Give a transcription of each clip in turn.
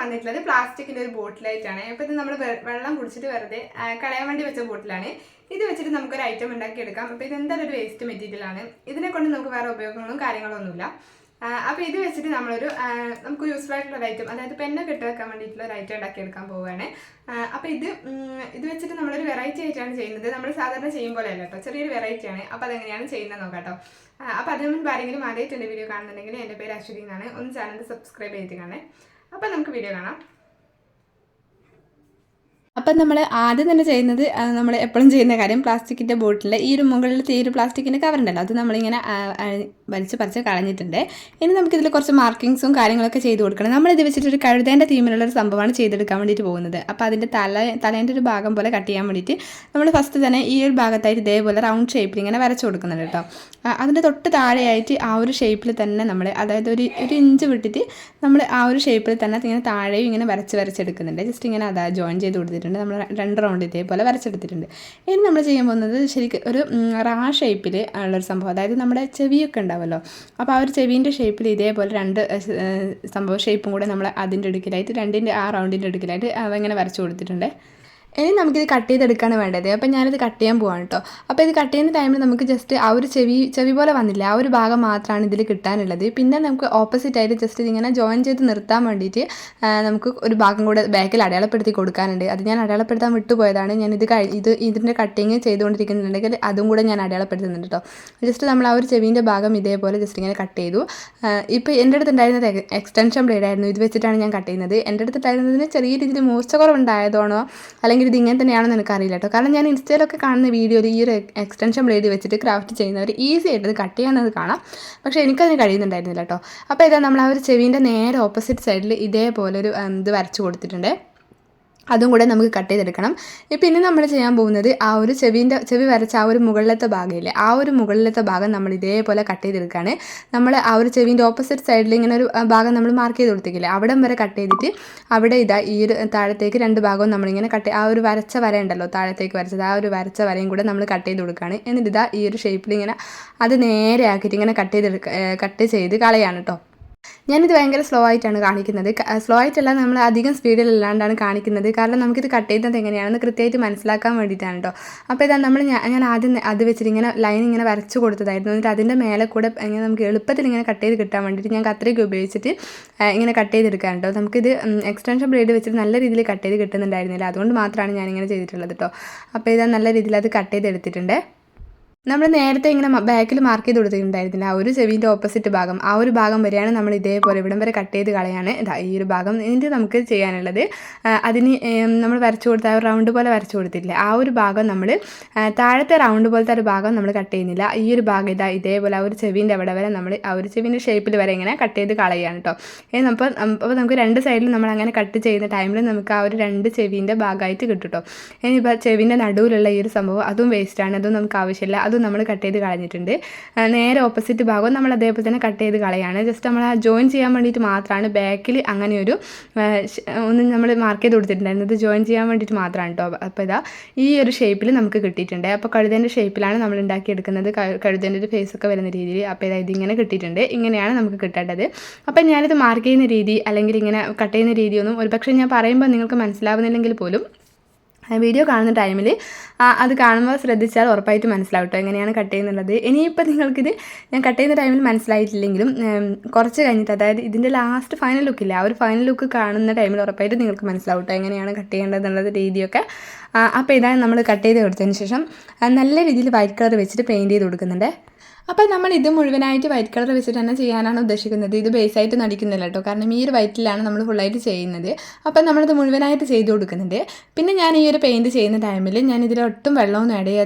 വന്നിട്ടുള്ളത് പ്ലാസ്റ്റിക്കിൻ്റെ ഒരു ബോട്ടിലായിട്ടാണ്. അപ്പോൾ ഇത് നമ്മൾ വെള്ളം കുടിച്ചിട്ട് വെറുതെ കളയാൻ വേണ്ടി വെച്ച ബോട്ടിലാണ്. ഇത് വെച്ചിട്ട് നമുക്കൊരു ഐറ്റം ഉണ്ടാക്കിയെടുക്കാം. അപ്പോൾ ഇതെന്തായാലും ഒരു വേസ്റ്റ് മെറ്റീരിയലാണ്. ഇതിനെ കൊണ്ട് നമുക്ക് വേറെ ഉപയോഗങ്ങളും കാര്യങ്ങളൊന്നുമില്ല. അപ്പോൾ ഇത് വെച്ചിട്ട് നമുക്ക് യൂസ്ഫുൾ ആയിട്ടുള്ള ഒരു ഐറ്റം, അതായത് പെന്നൊക്കെ ഇട്ട് വെക്കാൻ വേണ്ടിയിട്ടുള്ള ഒരു ഐറ്റം ഉണ്ടാക്കിയെടുക്കാൻ പോവുകയാണ്. അപ്പോൾ ഇത് വെച്ചിട്ട് നമ്മളൊരു വെറൈറ്റി ആയിട്ടാണ് ചെയ്യുന്നത്. നമ്മൾ സാധാരണ ചെയ്യും പോലെ അല്ല കേട്ടോ, ചെറിയൊരു വെറൈറ്റിയാണ്. അപ്പോൾ അതെങ്ങനെയാണ് ചെയ്യുന്നത് നോക്കാം കേട്ടോ. അപ്പോൾ അതിന് മുൻപ് ആരെങ്കിലും ആദ്യമായിട്ട് എൻ്റെ വീഡിയോ കാണുന്നുണ്ടെങ്കിൽ എൻ്റെ പേര് അശ്വതി എന്നാണ്. ഒന്ന് ചാനൽ സബ്സ്ക്രൈബ് ചെയ്തിട്ട് കാണേ. അപ്പോൾ നമുക്ക് വീഡിയോ കാണാം. അപ്പം നമ്മൾ ആദ്യം തന്നെ ചെയ്യുന്നത്, നമ്മൾ എപ്പോഴും ചെയ്യുന്ന കാര്യം, പ്ലാസ്റ്റിക്കിൻ്റെ ബോട്ടിൽ ഈ ഒരു മുകളിലത്തെ ഈ ഒരു പ്ലാസ്റ്റിക്കിൻ്റെ കവറുണ്ടല്ലോ, അത് നമ്മളിങ്ങനെ വലിച്ച് പറിച്ച് കളഞ്ഞിട്ടുണ്ട്. ഇനി നമുക്കിതിൽ കുറച്ച് മാർക്കിങ്സും കാര്യങ്ങളൊക്കെ ചെയ്ത് കൊടുക്കണം. നമ്മളിത് വെച്ചിട്ടൊരു കഴുതേൻ്റെ തീമിലുള്ളൊരു സംഭവമാണ് ചെയ്തെടുക്കാൻ വേണ്ടിയിട്ട് പോകുന്നത്. അപ്പോൾ അതിൻ്റെ തലേൻ്റെ ഒരു ഭാഗം പോലെ കട്ട് ചെയ്യാൻ വേണ്ടിയിട്ട് നമ്മൾ ഫസ്റ്റ് തന്നെ ഈ ഒരു ഭാഗത്തായിട്ട് ഇതേപോലെ റൗണ്ട് ഷേപ്പിൽ ഇങ്ങനെ വരച്ച് കൊടുക്കുന്നുണ്ട് കേട്ടോ. അതിൻ്റെ തൊട്ട് താഴെയായിട്ട് ആ ഒരു ഷേപ്പിൽ തന്നെ നമ്മൾ, അതായത് ഒരു ഇഞ്ച് വിട്ടിട്ട് നമ്മൾ ആ ഒരു ഷേപ്പിൽ തന്നെ ഇങ്ങനെ താഴെയും ഇങ്ങനെ വരച്ചെടുക്കുന്നുണ്ട്. ജസ്റ്റ് ഇങ്ങനെ ജോയിൻ ചെയ്ത് കൊടുത്തിട്ടുണ്ട്. നമ്മൾ 2 റൗണ്ട് ഇതേപോലെ വരച്ചെടുത്തിട്ടുണ്ട്. ഇനി നമ്മൾ ചെയ്യാൻ പോകുന്നത് ശരിക്കും ഒരു റാ ഷേപ്പിൽ ഉള്ളൊരു സംഭവം, അതായത് നമ്മുടെ ചെവിയൊക്കെ ഉണ്ടാവുമല്ലോ, അപ്പോൾ ആ ഒരു ചെവീൻ്റെ ഷേപ്പിൽ ഇതേപോലെ 2 ഷേപ്പും കൂടെ നമ്മൾ അതിൻ്റെ ഇടുക്കിലായിട്ട് ആ റൗണ്ടിൻ്റെ ഇടുക്കിലായിട്ട് ഇങ്ങനെ വരച്ച് കൊടുത്തിട്ടുണ്ട്. ഇനി നമുക്കിത് കട്ട് ചെയ്തെടുക്കാണ് വേണ്ടത്. അപ്പോൾ ഞാനിത് കട്ട് ചെയ്യാൻ പോവാണ് കേട്ടോ. അപ്പോൾ ഇത് കട്ട് ചെയ്യുന്ന ടൈമിൽ നമുക്ക് ജസ്റ്റ് ആ ഒരു ചെവി പോലെ വന്നില്ല, ആ ഒരു ഭാഗം മാത്രമാണ് ഇതിൽ കിട്ടാനുള്ളത്. പിന്നെ നമുക്ക് ഓപ്പോസിറ്റായിട്ട് ജസ്റ്റ് ഇതിങ്ങനെ ജോയിൻ ചെയ്ത് നിർത്താൻ വേണ്ടിയിട്ട് നമുക്ക് ഒരു ഭാഗം കൂടെ ബാക്കിൽ അടയാളപ്പെടുത്തി കൊടുക്കാനുണ്ട്. അത് ഞാൻ അടയാളപ്പെടുത്താൻ വിട്ടുപോയതാണ്. ഞാൻ ഇതിൻ്റെ കട്ടിങ് ചെയ്തുകൊണ്ടിരിക്കുന്നുണ്ടെങ്കിൽ അതും കൂടെ ഞാൻ അടയാളപ്പെടുത്തുന്നുണ്ട് കേട്ടോ. ജസ്റ്റ് നമ്മൾ ആ ഒരു ചെവീൻ്റെ ഭാഗം ഇതേപോലെ ജസ്റ്റ് ഇങ്ങനെ കട്ട് ചെയ്തു. ഇപ്പോൾ എൻ്റെ അടുത്തുണ്ടായിരുന്നത് എക്സ്റ്റൻഷൻ ബ്ലേഡ് ആയിരുന്നു. ഇത് വെച്ചിട്ടാണ് ഞാൻ കട്ട് ചെയ്യുന്നത്. എൻ്റെ അടുത്തുണ്ടായിരുന്നതിന് ചെറിയ രീതിയിൽ മൂർച്ചക്കുറവുണ്ടായതാണോ അല്ലെങ്കിൽ ഇത് ഇങ്ങനെ തന്നെയാണെന്ന് എനിക്കറിയില്ല കേട്ടോ. കാരണം ഞാൻ ഇൻസ്റ്റയിലൊക്കെ കാണുന്ന വീഡിയോയിൽ ഈ ഒരു എക്സ്റ്റൻഷൻ ബ്ലേഡ് വെച്ചിട്ട് ക്രാഫ്റ്റ് ചെയ്യുന്നവർ ഈസി ആയിട്ട് ഇത് കട്ട് ചെയ്യാനത് കാണാം. പക്ഷേ എനിക്കതിന് കഴിയുന്നുണ്ടായിരുന്നില്ല കേട്ടോ. അപ്പോൾ ഇതാ നമ്മൾ ആ ഒരു ചെവീൻ്റെ നേരെ ഓപ്പോസിറ്റ് സൈഡിൽ ഇതേപോലെ ഒരു ഇത് വരച്ച് കൊടുത്തിട്ടുണ്ട്. അതും കൂടെ നമുക്ക് കട്ട് ചെയ്തെടുക്കണം. പിന്നെ നമ്മൾ ചെയ്യാൻ പോകുന്നത് ആ ഒരു ചെവി വരച്ച ആ ഒരു മുകളിലത്തെ ഭാഗമില്ലേ, ആ ഒരു മുകളിലത്തെ ഭാഗം നമ്മൾ ഇതേപോലെ കട്ട് ചെയ്തെടുക്കുകയാണ്. നമ്മൾ ആ ഒരു ചെവീൻ്റെ ഓപ്പോസിറ്റ് സൈഡിൽ ഇങ്ങനെ ഒരു ഭാഗം നമ്മൾ മാർക്ക് ചെയ്ത് കൊടുത്തിട്ടില്ലേ, അവിടം വരെ കട്ട് ചെയ്തിട്ട് അവിടെ ഈ ഒരു താഴത്തേക്ക് 2 ഭാഗവും നമ്മളിങ്ങനെ ആ ഒരു വരച്ച വര ഉണ്ടല്ലോ, താഴത്തേക്ക് വരച്ചത്, ആ ഒരു വരച്ച വരയും കൂടെ നമ്മൾ കട്ട് ചെയ്ത് കൊടുക്കുകയാണ്. എന്നിട്ട് ഈ ഒരു ഷേപ്പിൽ ഇങ്ങനെ അത് നേരെ ആക്കിയിട്ട് ഇങ്ങനെ കട്ട് ചെയ്ത് കളയാണ് കേട്ടോ. ഞാനിത് ഭയങ്കര സ്ലോ ആയിട്ടാണ് കാണിക്കുന്നത്. സ്ലോ ആയിട്ടല്ല, നമ്മൾ അധികം സ്പീഡിലല്ലാണ്ടാണ് കാണിക്കുന്നത്. കാരണം നമുക്കിത് കട്ട് ചെയ്യുന്നത് എങ്ങനെയാണെന്ന് കൃത്യമായിട്ട് മനസ്സിലാക്കാൻ വേണ്ടിയിട്ടാണ് കേട്ടോ. അപ്പോൾ ഇതാ ഞാൻ ആദ്യം അത് വെച്ചിട്ട് ഇങ്ങനെ ലൈൻ ഇങ്ങനെ വരച്ച് കൊടുത്തതായിരുന്നു. എന്നിട്ട് അതിൻ്റെ മേലെ കൂടെ ഇങ്ങനെ നമുക്ക് എളുപ്പത്തിൽ ഇങ്ങനെ കട്ട് ചെയ്ത് കിട്ടാൻ വേണ്ടിയിട്ട് ഞാൻ കത്രിക ഉപയോഗിച്ചിട്ട് ഇങ്ങനെ കട്ട് ചെയ്തെടുക്കാൻ കേട്ടോ. നമുക്കിത് എക്സ്റ്റൻഷൻ ബ്ലേഡ് വെച്ചിട്ട് നല്ല രീതിയിൽ കട്ട് ചെയ്ത് കിട്ടുന്നുണ്ടായിരുന്നില്ല. അതുകൊണ്ട് മാത്രമാണ് ഞാനിങ്ങനെ ചെയ്തിട്ടുള്ളത് കേട്ടോ. അപ്പോൾ ഇതാ നല്ല രീതിയിൽ അത് കട്ട് ചെയ്തെടുത്തിട്ടുണ്ട്. നമ്മൾ നേരത്തെ ഇങ്ങനെ ബാക്കിൽ മാർക്ക് ചെയ്ത് കൊടുത്തിട്ടുണ്ടായിരുന്നില്ല, ആ ഒരു ചെവീൻ്റെ ഓപ്പോസിറ്റ് ഭാഗം, ആ ഒരു ഭാഗം വരെയാണ് നമ്മൾ ഇതേപോലെ ഇവിടം വരെ കട്ട് ചെയ്ത് കളയാണ്. ഈ ഒരു ഭാഗം ഇതിൻ്റെ നമുക്ക് ചെയ്യാനുള്ളത്. അതിന് നമ്മൾ വരച്ചു കൊടുത്ത ആ ഒരു റൗണ്ട് പോലെ വരച്ചു കൊടുത്തിട്ടില്ല, ആ ഒരു ഭാഗം നമ്മൾ താഴത്തെ റൗണ്ട് പോലത്തെ ഒരു ഭാഗം നമ്മൾ കട്ട് ചെയ്യുന്നില്ല. ഈ ഒരു ഭാഗം ഇതേപോലെ ആ ഒരു ചെവീൻ്റെ അവിടെ വരെ നമ്മൾ ആ ഒരു ചെവീൻ്റെ ഷേപ്പിൽ വരെ ഇങ്ങനെ കട്ട് ചെയ്ത് കളയാണ് കേട്ടോ. അപ്പോൾ നമുക്ക് 2 സൈഡിലും നമ്മൾ അങ്ങനെ കട്ട് ചെയ്യുന്ന ടൈമിൽ നമുക്ക് ആ ഒരു 2 ചെവീൻ്റെ ഭാഗമായിട്ട് കിട്ടും കേട്ടോ. ഇനിയിപ്പോൾ ചെവീൻ്റെ നടുവിലുള്ള ഈ ഒരു സംഭവം അതും വേസ്റ്റാണ്, അതും നമുക്ക് ആവശ്യമില്ല, അതും നമ്മൾ കട്ട് ചെയ്ത് കളഞ്ഞിട്ടുണ്ട്. നേരെ ഓപ്പോസിറ്റ് ഭാഗവും നമ്മൾ അതേപോലെ തന്നെ കട്ട് ചെയ്ത് കളയാണ്. ജസ്റ്റ് നമ്മൾ ആ ജോയിൻ ചെയ്യാൻ വേണ്ടിയിട്ട് മാത്രമാണ് ബാക്കിൽ അങ്ങനെ ഒരു ഒന്ന് നമ്മൾ മാർക്ക് ചെയ്ത് കൊടുത്തിട്ടുണ്ടായിരുന്നത്, ജോയിൻ ചെയ്യാൻ വേണ്ടിയിട്ട് മാത്രമാണ് കേട്ടോ. അപ്പോൾ ഇതാ ഈ ഒരു ഷേപ്പിൽ നമുക്ക് കിട്ടിയിട്ടുണ്ട്. അപ്പോൾ കഴുതേൻ്റെ ഷേപ്പിലാണ് നമ്മൾ ഉണ്ടാക്കിയെടുക്കുന്നത്, കഴുതേൻ്റെ ഒരു ഫേസൊക്കെ വരുന്ന രീതിയിൽ. അപ്പോൾ ഇതാ ഇതിങ്ങനെ കിട്ടിയിട്ടുണ്ട്. ഇങ്ങനെയാണ് നമുക്ക് കിട്ടേണ്ടത്. അപ്പം ഞാനിത് മാർക്ക് ചെയ്യുന്ന രീതി അല്ലെങ്കിൽ ഇങ്ങനെ കട്ട് ചെയ്യുന്ന രീതിയൊന്നും ഒരുപക്ഷെ ഞാൻ പറയുമ്പോൾ നിങ്ങൾക്ക് മനസ്സിലാവുന്നില്ലെങ്കിൽ പോലും വീഡിയോ കാണുന്ന ടൈമിൽ അത് കാണുമ്പോൾ ശ്രദ്ധിച്ചാൽ ഉറപ്പായിട്ട് മനസ്സിലാവും കേട്ടോ എങ്ങനെയാണ് കട്ട് ചെയ്യുന്നുള്ളത്. ഇനിയിപ്പോൾ നിങ്ങൾക്കിത് ഞാൻ കട്ട് ചെയ്യുന്ന ടൈമിൽ മനസ്സിലായിട്ടില്ലെങ്കിലും കുറച്ച് കഴിഞ്ഞിട്ട്, അതായത് ഇതിൻ്റെ ലാസ്റ്റ് ഫൈനൽ ലുക്കില്ല, ആ ഒരു ഫൈനൽ ലുക്ക് കാണുന്ന ടൈമിൽ ഉറപ്പായിട്ട് നിങ്ങൾക്ക് മനസ്സിലാവും കേട്ടോ എങ്ങനെയാണ് കട്ട് ചെയ്യേണ്ടതെന്നുള്ളത് രീതിയൊക്കെ. അപ്പോൾ ഇതാണ് നമ്മൾ കട്ട് ചെയ്ത് കൊടുത്തതിന് ശേഷം നല്ല രീതിയിൽ വൈറ്റ് കളർ വെച്ചിട്ട് പെയിൻറ്റ് ചെയ്ത് കൊടുക്കുന്നുണ്ട്. അപ്പോൾ നമ്മൾ ഇത് മുഴുവനായിട്ട് വൈറ്റ് കളർ വെച്ചിട്ട് തന്നെ ചെയ്യാനാണ് ഉദ്ദേശിക്കുന്നത്. ഇത് ബേസായിട്ട് നടിക്കുന്നില്ല കേട്ടോ, കാരണം ഈ ഒരു വൈറ്റിലാണ് നമ്മൾ ഫുള്ളായിട്ട് ചെയ്യുന്നത്. അപ്പോൾ നമ്മളിത് മുഴുവനായിട്ട് ചെയ്ത് കൊടുക്കുന്നുണ്ട്. പിന്നെ ഞാൻ ഈ ഒരു പെയിൻറ്റ് ചെയ്യുന്ന ടൈമിൽ ഞാൻ ഇതിൽ ഒട്ടും വെള്ളമൊന്നും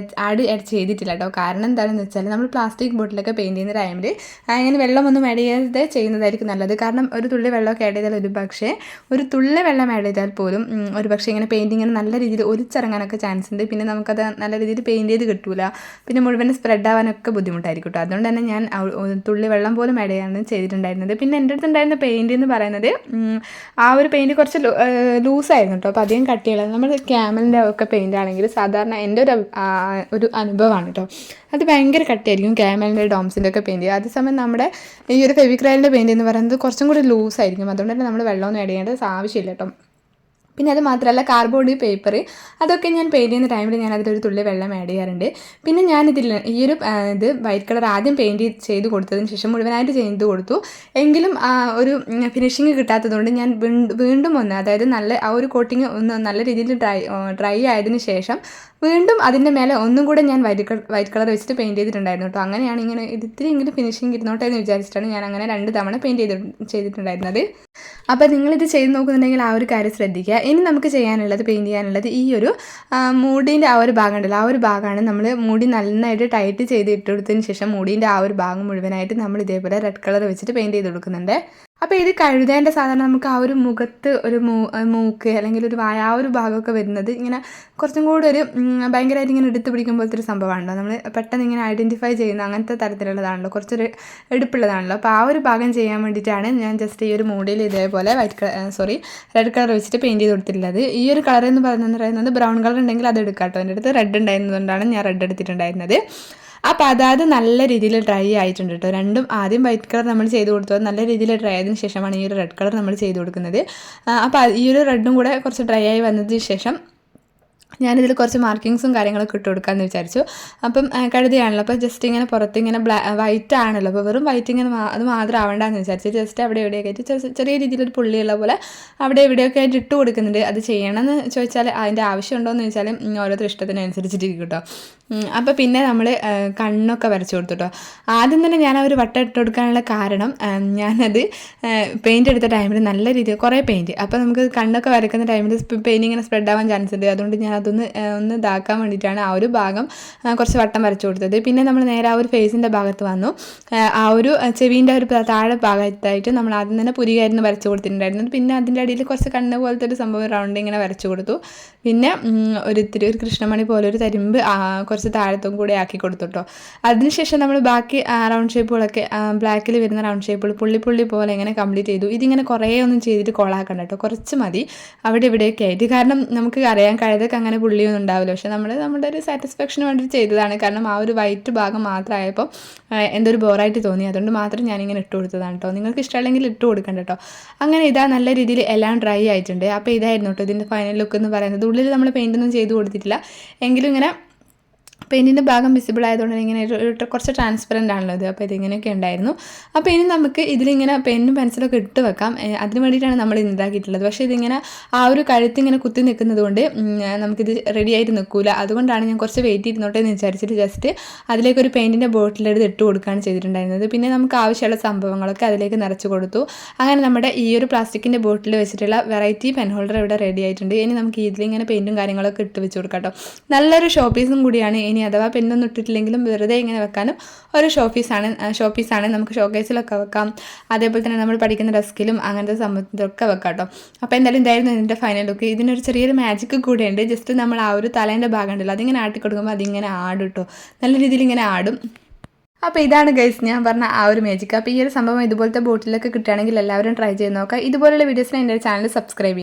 ആഡ് ചെയ്തിട്ടില്ല കേട്ടോ. കാരണം എന്താണെന്ന് വെച്ചാൽ നമ്മൾ പ്ലാസ്റ്റിക് ബോട്ടിലൊക്കെ പെയിൻറ്റ് ചെയ്യുന്ന ടൈമിൽ അങ്ങനെ വെള്ളമൊന്നും ആഡ് ചെയ്യാതെ ചെയ്യുന്നതായിരിക്കും നല്ലത്. കാരണം ഒരു തുള്ളി വെള്ളമൊക്കെ ആഡ് ചെയ്താൽ ഒരു തുള്ളി വെള്ളം ആഡ് ചെയ്താൽ പോലും ഇങ്ങനെ പെയിൻറ്റിങ്ങിന് നല്ല രീതിയിൽ ഒലിച്ചിറങ്ങാനൊക്കെ ചാൻസ് ഉണ്ട്. പിന്നെ നമുക്കത് നല്ല രീതിയിൽ പെയിൻറ്റ് ചെയ്ത് കിട്ടില്ല, പിന്നെ മുഴുവൻ സ്പ്രെഡ് ആവാനൊക്കെ ബുദ്ധിമുട്ടായിരിക്കും. കേട്ടോ. അതുകൊണ്ട് തന്നെ ഞാൻ തുള്ളി വെള്ളം പോലും ആഡ് ചെയ്യാണ് ചെയ്തിട്ടുണ്ടായിരുന്നത്. പിന്നെ എൻ്റെ അടുത്തുണ്ടായിരുന്ന പെയിൻറ്റ് എന്ന് പറയുന്നത് ആ ഒരു പെയിൻറ്റ് കുറച്ച് ലൂസായിരുന്നു കേട്ടോ. അപ്പോൾ അധികം കട്ടിയുള്ള നമ്മൾ ക്യാമലിൻ്റെ ഒക്കെ പെയിൻ്റ് ആണെങ്കിൽ സാധാരണ എൻ്റെ ഒരു അനുഭവമാണ് കേട്ടോ. അത് ഭയങ്കര കട്ടിയായിരിക്കും ക്യാമലിൻ്റെ ഡോംസിൻ്റെ ഒക്കെ പെയിൻറ്റ്. അതേസമയം നമ്മുടെ ഈ ഒരു ഫെവിക്രൈലിൻ്റെ പെയിൻറ്റ് എന്ന് പറയുന്നത് കുറച്ചും കൂടി ലൂസായിരിക്കും. അതുകൊണ്ട് തന്നെ നമ്മൾ വെള്ളമൊന്നും ആഡ് ചെയ്യേണ്ടത് ആവശ്യമില്ല കേട്ടോ. പിന്നെ അത് മാത്രമല്ല കാർഡ്ബോർഡ് പേപ്പർ അതൊക്കെ ഞാൻ പെയിൻറ്റ് ചെയ്യുന്ന ടൈമിൽ ഞാൻ അതിലൊരു തുള്ളി വെള്ളം ആഡ് ചെയ്യാറുണ്ട്. പിന്നെ ഞാനിതിൽ ഈ ഒരു ഇത് വൈറ്റ് കളർ ആദ്യം പെയിൻറ്റ് ചെയ്ത് കൊടുത്തതിന് ശേഷം മുഴുവനായിട്ട് ചെയ്ത് കൊടുത്തു. എങ്കിലും ഒരു ഫിനിഷിങ് കിട്ടാത്തതുകൊണ്ട് ഞാൻ വീണ്ടും ഒന്ന്, അതായത് നല്ല ആ ഒരു കോട്ടിങ് ഒന്ന് നല്ല രീതിയിൽ ഡ്രൈ ആയതിനു ശേഷം വീണ്ടും അതിൻ്റെ മേലെ ഒന്നും കൂടെ ഞാൻ വൈറ്റ് കളർ വെച്ചിട്ട് പെയിൻറ്റ് ചെയ്തിട്ടുണ്ടായിരുന്നു കേട്ടോ. അങ്ങനെയാണ് ഇങ്ങനെ ഇത്തിരിയെങ്കിലും ഫിനിഷിങ് ഇരുന്നോട്ടെ എന്ന് വിചാരിച്ചിട്ടാണ് ഞാൻ അങ്ങനെ 2 തവണ പെയിൻറ്റ് ചെയ്തിട്ടുണ്ടായിരുന്നത്. അപ്പോൾ നിങ്ങളിത് ചെയ്ത് നോക്കുന്നുണ്ടെങ്കിൽ ആ ഒരു കാര്യം ശ്രദ്ധിക്കുക. ഇനി നമുക്ക് ചെയ്യാനുള്ളത് പെയിൻറ്റ് ചെയ്യാനുള്ളത് ഈ ഒരു മൂടീൻ്റെ ആ ഒരു ഭാഗം ഉണ്ടല്ലോ, ആ ഒരു ഭാഗമാണ് നമ്മൾ മൂടി നന്നായിട്ട് ടൈറ്റ് ചെയ്ത് ഇട്ടെടുത്തതിന് ശേഷം മൂടീൻ്റെ ആ ഒരു ഭാഗം മുഴുവനായിട്ട് നമ്മൾ ഇതേപോലെ റെഡ് കളർ വെച്ചിട്ട് പെയിൻറ്റ് ചെയ്ത് കൊടുക്കുന്നുണ്ട്. അപ്പോൾ ഇത് കഴുതേൻ്റെ സാധാരണ നമുക്ക് ആ ഒരു മുഖത്ത് ഒരു മൂക്ക് അല്ലെങ്കിൽ ഒരു വായ ആ ഒരു ഭാഗമൊക്കെ വരുന്നത് ഇങ്ങനെ കുറച്ചും കൂടി ഒരു ഭയങ്കരമായിട്ട് ഇങ്ങനെ എടുത്ത് പിടിക്കുമ്പോഴത്തെ ഒരു സംഭവമാണല്ലോ. നമ്മൾ പെട്ടെന്ന് ഇങ്ങനെ ഐഡൻറ്റിഫൈ ചെയ്യുന്ന അങ്ങനത്തെ തരത്തിലുള്ളതാണല്ലോ, കുറച്ചൊരു എടുപ്പുള്ളതാണല്ലോ. അപ്പോൾ ആ ഒരു ഭാഗം ചെയ്യാൻ വേണ്ടിയിട്ടാണ് ഞാൻ ജസ്റ്റ് ഈ ഒരു മൂടിയിൽ ഇതേപോലെ റെഡ് കളർ വെച്ചിട്ട് പെയിൻറ്റ് ചെയ്ത് കൊടുത്തിട്ടുള്ളത്. ഈ ഒരു കളർ എന്ന് പറയുന്നത് ബ്രൗൺ കളർ ഉണ്ടെങ്കിൽ അത് എടുക്കാം കേട്ടോ. എൻ്റെ അടുത്ത് റെഡ് ഉണ്ടായിരുന്നതുകൊണ്ടാണ് ഞാൻ റെഡ് എടുത്തിട്ടുണ്ടായിരുന്നത്. അപ്പോൾ അതായത് നല്ല രീതിയിൽ ഡ്രൈ ആയിട്ടുണ്ട് കേട്ടോ. രണ്ടും ആദ്യം വൈറ്റ് കളർ നമ്മൾ ചെയ്ത് കൊടുത്തത് നല്ല രീതിയിൽ ഡ്രൈ ആയതിനു ശേഷമാണ് ഈ ഒരു റെഡ് കളർ നമ്മൾ ചെയ്ത് കൊടുക്കുന്നത്. അപ്പോൾ ഈ ഒരു റെഡും കൂടെ കുറച്ച് ഡ്രൈ ആയി വന്നതിന് ശേഷം ഞാനിതിൽ കുറച്ച് മാർക്കിങ്സും കാര്യങ്ങളൊക്കെ ഇട്ട് കൊടുക്കാമെന്ന് വിചാരിച്ചു. അപ്പം കഴുതയാണല്ലോ, അപ്പോൾ ജസ്റ്റ് ഇങ്ങനെ പുറത്ത് ഇങ്ങനെ വൈറ്റ് ആണല്ലോ, അപ്പോൾ വെറും വൈറ്റ് ഇങ്ങനെ അത് മാത്രം ആവണ്ടെന്ന് വിചാരിച്ചു. ജസ്റ്റ് അവിടെ എവിടെയൊക്കെ ആയിട്ട് ചെറിയ രീതിയിലൊരു പുള്ളിയുള്ള പോലെ അവിടെ എവിടെയൊക്കെ ആയിട്ട് ഇട്ട് കൊടുക്കുന്നുണ്ട്. അത് ചെയ്യണമെന്ന് ചോദിച്ചാൽ അതിൻ്റെ ആവശ്യമുണ്ടോ എന്ന് ചോദിച്ചാൽ ഓരോരുത്തർ ഇഷ്ടത്തിനനുസരിച്ചിട്ടിരിക്കും കേട്ടോ. അപ്പോൾ പിന്നെ നമ്മൾ കണ്ണൊക്കെ വരച്ചു കൊടുത്തു കേട്ടോ. ആദ്യം തന്നെ ഞാൻ ആ ഒരു വട്ടം ഇട്ട് കൊടുക്കാനുള്ള കാരണം ഞാനത് പെയിൻറ്റ് എടുത്ത ടൈമിൽ നല്ല രീതിയിൽ കുറേ പെയിൻറ്റ്, അപ്പോൾ നമുക്ക് കണ്ണൊക്കെ വരയ്ക്കുന്ന ടൈമിൽ പെയിൻറ്റ് ഇങ്ങനെ സ്പ്രെഡ് ആവാൻ ചാൻസ് ഉണ്ട്. അതുകൊണ്ട് ഞാൻ ഒന്ന് ഇതാക്കാൻ വേണ്ടിയിട്ടാണ് ആ ഒരു ഭാഗം കുറച്ച് വട്ടം വരച്ചു കൊടുത്തത്. പിന്നെ നമ്മൾ നേരെ ആ ഒരു ഫേസിൻ്റെ ഭാഗത്ത് വന്നു. ആ ഒരു ചെവീൻ്റെ ഒരു താഴെ ഭാഗത്തായിട്ട് നമ്മൾ ആദ്യം തന്നെ പുരികായിരുന്നു വരച്ചു കൊടുത്തിട്ടുണ്ടായിരുന്നത്. പിന്നെ അതിൻ്റെ അടിയിൽ കുറച്ച് കണ്ണ് പോലത്തെ ഒരു സംഭവം റൗണ്ട് ഇങ്ങനെ വരച്ചു കൊടുത്തു. പിന്നെ ഒരു കൃഷ്ണമണി പോലെ ഒരു തരിമ്പ് കുറച്ച് താഴത്തും കൂടെ ആക്കി കൊടുത്തു കേട്ടോ. അതിനുശേഷം നമ്മൾ ബാക്കി റൗണ്ട് ഷേപ്പുകളൊക്കെ ബ്ലാക്കിൽ വരുന്ന റൗണ്ട് ഷേപ്പുകൾ പുള്ളി പോലെ ഇങ്ങനെ കംപ്ലീറ്റ് ചെയ്തു. ഇതിങ്ങനെ കുറേ ഒന്നും ചെയ്തിട്ട് കോളാക്കണ്ട കേട്ടോ, കുറച്ച് മതി അവിടെ ഇവിടെയൊക്കെ ആയിട്ട്. കാരണം നമുക്ക് അറിയാൻ കഴുതൊക്കെ അങ്ങനെ പുള്ളിയൊന്നും ഉണ്ടാവില്ല. പക്ഷെ നമ്മുടെ ഒരു സാറ്റിസ്ഫാക്ഷന് വേണ്ടിയിട്ട് ചെയ്തതാണ്. കാരണം ആ ഒരു വൈറ്റ് ഭാഗം മാത്രമായപ്പോൾ എന്തൊരു ബോറായിട്ട് തോന്നി, അതുകൊണ്ട് മാത്രം ഞാനിങ്ങനെ ഇട്ട് കൊടുത്തതാണ് കേട്ടോ. നിങ്ങൾക്ക് ഇഷ്ടമല്ലെങ്കിൽ ഇട്ട് കൊടുക്കണ്ട കേട്ടോ. അങ്ങനെ ഇതാ നല്ല രീതിയിൽ എല്ലാം ഡ്രൈ ആയിട്ടുണ്ട്. അപ്പോൾ ഇതായിരുന്നു കേട്ടോ ഇതിൻ്റെ ഫൈനൽ ലുക്ക് എന്ന് പറയുന്നത്. ഉള്ളിൽ നമ്മൾ പെയിൻ്റൊന്നും ചെയ്ത് കൊടുത്തിട്ടില്ല, എങ്കിലും ഇങ്ങനെ പെയിൻറ്റിൻ്റെ ഭാഗം വിസിബിൾ ആയതുകൊണ്ട് ഇങ്ങനെ കുറച്ച് ട്രാൻസ്പെറൻ്റ് ആണല്ലോ ഇത്. അപ്പോൾ ഇതിങ്ങനെയൊക്കെ ഉണ്ടായിരുന്നു. അപ്പോൾ ഇനി നമുക്ക് ഇതിലിങ്ങനെ പെന്നും പെൻസിലൊക്കെ ഇട്ട് വെക്കാം. അതിന് വേണ്ടിയിട്ടാണ് നമ്മൾ ഇതാക്കിയിട്ടുള്ളത്. പക്ഷേ ഇതിങ്ങനെ ആ ഒരു കഴുത്തിങ്ങനെ കുത്തി നിൽക്കുന്നത് കൊണ്ട് നമുക്കിത് റെഡി ആയിട്ട് നിൽക്കില്ല. അതുകൊണ്ടാണ് ഞാൻ കുറച്ച് വെയിറ്റ് ചെയ്തിരുന്നോട്ടെ എന്ന് വിചാരിച്ചിട്ട് ജസ്റ്റ് അതിലേക്കൊരു പെയിൻറ്റിൻ്റെ ബോട്ടിലെടുത്ത് ഇട്ട് കൊടുക്കുകയാണ് ചെയ്തിട്ടുണ്ടായിരുന്നത്. പിന്നെ നമുക്ക് ആവശ്യമുള്ള സംഭവങ്ങളൊക്കെ അതിലേക്ക് നിറച്ച് കൊടുത്തു. അങ്ങനെ നമ്മുടെ ഈ ഒരു പ്ലാസ്റ്റിക്കിൻ്റെ ബോട്ടിൽ വെച്ചിട്ടുള്ള വെറൈറ്റി പെൻ ഹോൾഡർ ഇവിടെ റെഡി ആയിട്ടുണ്ട്. ഇനി നമുക്ക് ഇതിലിങ്ങനെ പെയിൻറ്റും കാര്യങ്ങളൊക്കെ ഇട്ട് വെച്ച് കൊടുക്കാം കേട്ടോ. നല്ലൊരു ഷോ പീസും കൂടിയാണ്. ഇനി അഥവാ പെന്നൊന്നും ഇട്ടിട്ടില്ലെങ്കിലും വെറുതെ ഇങ്ങനെ വെക്കാനും ഒരു ഷോ പീസാണ്. നമുക്ക് ഷോക്കേസിലൊക്കെ വെക്കാം. അതേപോലെ തന്നെ നമ്മൾ പഠിക്കുന്ന ഡെസ്കിലും അങ്ങനത്തെ സംഭവത്തിലൊക്കെ വെക്കാം കേട്ടോ. അപ്പോൾ എന്തായാലും ഇതായിരുന്നു ഇതിൻ്റെ ഫൈനൽ ലുക്ക്. ഇതിനൊരു ചെറിയൊരു മാജിക്ക് കൂടെയുണ്ട്. ജസ്റ്റ് നമ്മൾ ആ ഒരു തലേൻ്റെ ഭാഗം ഉണ്ടല്ലോ, അതിങ്ങനെ ആട്ടി കൊടുക്കുമ്പോൾ അതിങ്ങനെ ആടും കേട്ടോ, നല്ല രീതിയിൽ ഇങ്ങനെ ആടും. അപ്പോൾ ഇതാണ് ഗൈസ് ഞാൻ പറഞ്ഞ ആ ഒരു മാജിക്ക്. അപ്പോൾ ഈ ഒരു സംഭവം ഇതുപോലത്തെ ബോട്ടിലൊക്കെ കിട്ടുകയാണെങ്കിൽ എല്ലാവരും ട്രൈ ചെയ്ത് നോക്കാം. ഇതുപോലുള്ള വീഡിയോസിന് എൻ്റെ ചാനൽ സബ്സ്ക്രൈബ് ചെയ്യും.